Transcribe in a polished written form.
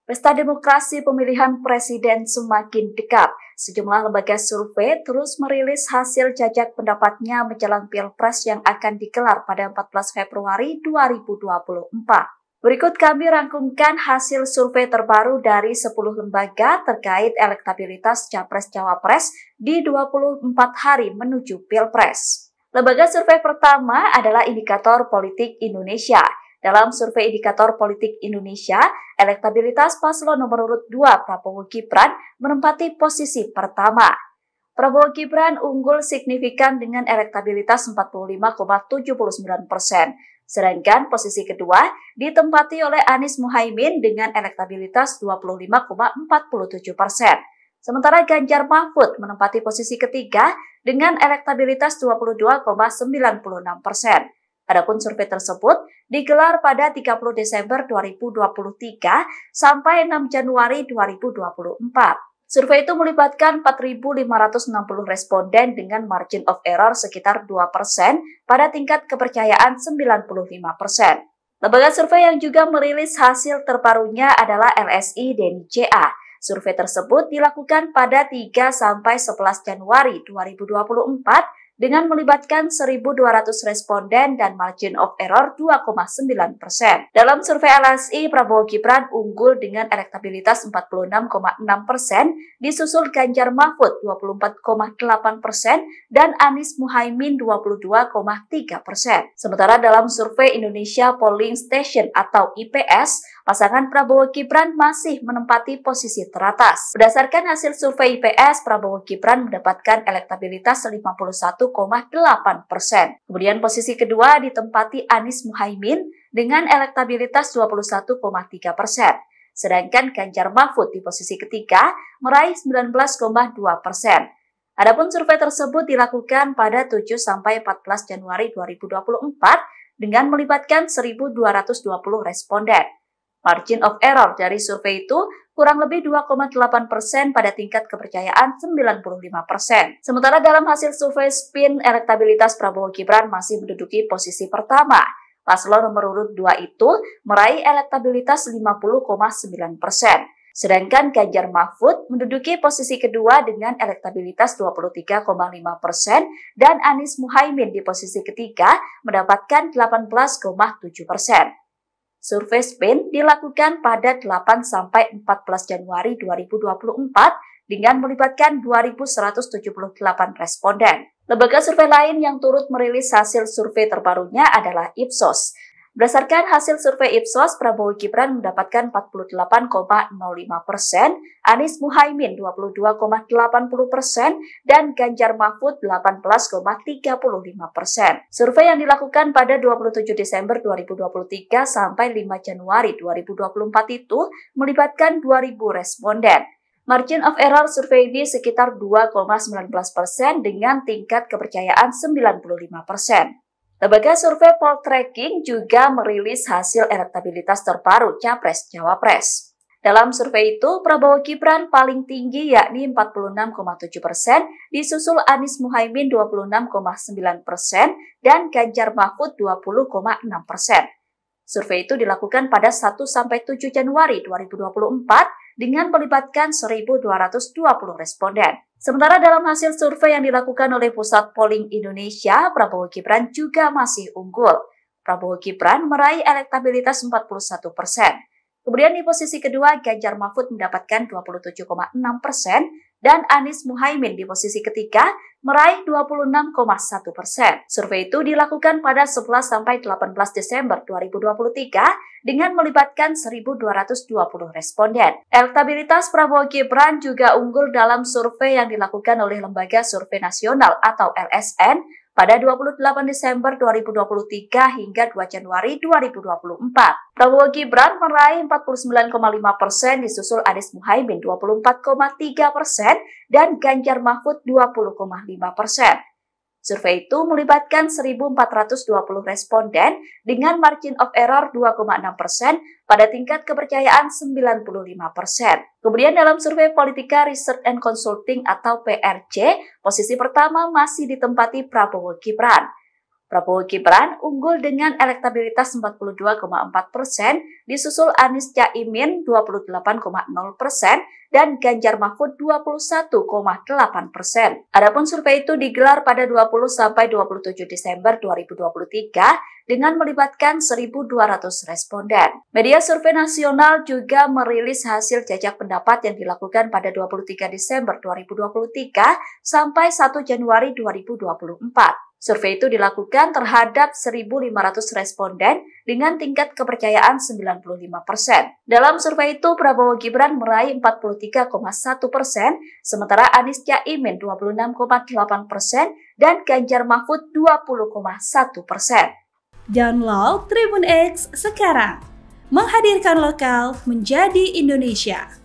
Pesta demokrasi pemilihan presiden semakin dekat. Sejumlah lembaga survei terus merilis hasil jajak pendapatnya menjelang Pilpres yang akan digelar pada 14 Februari 2024. Berikut kami rangkumkan hasil survei terbaru dari 10 lembaga terkait elektabilitas Capres-Cawapres di 24 hari menuju Pilpres. Lembaga survei pertama adalah Indikator Politik Indonesia. Dalam survei Indikator Politik Indonesia, elektabilitas paslon nomor urut 2 Prabowo Gibran menempati posisi pertama. Prabowo Gibran unggul signifikan dengan elektabilitas 45,79%. Sedangkan posisi kedua ditempati oleh Anies Muhaimin dengan elektabilitas 25,47%. Sementara Ganjar Mahfud menempati posisi ketiga dengan elektabilitas 22,96%. Adapun survei tersebut digelar pada 30 Desember 2023 sampai 6 Januari 2024. Survei itu melibatkan 4.560 responden dengan margin of error sekitar 2% pada tingkat kepercayaan 95%. Lembaga survei yang juga merilis hasil terbarunya adalah LSI Deni CA. Survei tersebut dilakukan pada 3 sampai 11 Januari 2024 dengan melibatkan 1.200 responden dan margin of error 2,9%. Dalam survei LSI, Prabowo Gibran unggul dengan elektabilitas 46,6%, disusul Ganjar Mahfud 24,8% dan Anies Muhaimin 22,3%. Sementara dalam survei Indonesia Polling Station atau IPS, pasangan Prabowo Gibran masih menempati posisi teratas. Berdasarkan hasil survei IPS, Prabowo Gibran mendapatkan elektabilitas 51,8%. Kemudian posisi kedua ditempati Anies Muhaimin dengan elektabilitas 21,3%. Sedangkan Ganjar Mahfud di posisi ketiga meraih 19,2%. Adapun survei tersebut dilakukan pada 7 sampai 14 Januari 2024 dengan melibatkan 1.220 responden. Margin of error dari survei itu kurang lebih 2,8% pada tingkat kepercayaan 95%. Sementara dalam hasil survei SPIN, elektabilitas Prabowo Gibran masih menduduki posisi pertama. Paslon nomor urut 2 itu meraih elektabilitas 50,9%. Sedangkan Ganjar Mahfud menduduki posisi kedua dengan elektabilitas 23,5% dan Anies Muhaimin di posisi ketiga mendapatkan 18,7%. Survei SPIN dilakukan pada 8 sampai 14 Januari 2024 dengan melibatkan 2.178 responden. Lembaga survei lain yang turut merilis hasil survei terbarunya adalah Ipsos. Berdasarkan hasil survei Ipsos, Prabowo Gibran mendapatkan 48,05%, Anies Muhaimin 22,80%, dan Ganjar Mahfud 18,35%. Survei yang dilakukan pada 27 Desember 2023 sampai 5 Januari 2024 itu melibatkan 2.000 responden. Margin of error survei ini sekitar 2,19% dengan tingkat kepercayaan 95%. Lembaga survei Poltreking juga merilis hasil elektabilitas terbaru Capres-Cawapres. Dalam survei itu, Prabowo Gibran paling tinggi yakni 46,7%, disusul Anies Muhaimin 26,9% dan Ganjar Mahfud 20,6%. Survei itu dilakukan pada 1 sampai 7 Januari 2024 dengan melibatkan 1.220 responden. Sementara dalam hasil survei yang dilakukan oleh Pusat Polling Indonesia, Prabowo Gibran juga masih unggul. Prabowo Gibran meraih elektabilitas 41%. Kemudian di posisi kedua, Ganjar Mahfud mendapatkan 27,6% dan Anies Muhaimin di posisi ketiga meraih 26,1%. Survei itu dilakukan pada 11 sampai 18 Desember 2023 dengan melibatkan 1.220 responden. Elektabilitas Prabowo Gibran juga unggul dalam survei yang dilakukan oleh Lembaga Survei Nasional atau LSN pada 28 Desember 2023 hingga 2 Januari 2024. Prabowo Gibran meraih 49,5%, disusul Anies Muhaimin 24,3% dan Ganjar Mahfud 20,5%. Survei itu melibatkan 1.420 responden dengan margin of error 2,6% pada tingkat kepercayaan 95%. Kemudian dalam survei Politika Research and Consulting atau PRC, posisi pertama masih ditempati Prabowo Gibran. Prabowo Gibran unggul dengan elektabilitas 42,4%, disusul Anies Caimin 28,0% dan Ganjar Mahfud 21,8%. Adapun survei itu digelar pada 20–27 Desember 2023 dengan melibatkan 1.200 responden. Media survei nasional juga merilis hasil jajak pendapat yang dilakukan pada 23 Desember 2023 sampai 1 Januari 2024. Survei itu dilakukan terhadap 1.500 responden dengan tingkat kepercayaan 95%. Dalam survei itu, Prabowo Gibran meraih 43,1%, sementara Anies Caimin 26,8% dan Ganjar Mahfud 20,1%. Download Tribun X sekarang, menghadirkan lokal menjadi Indonesia.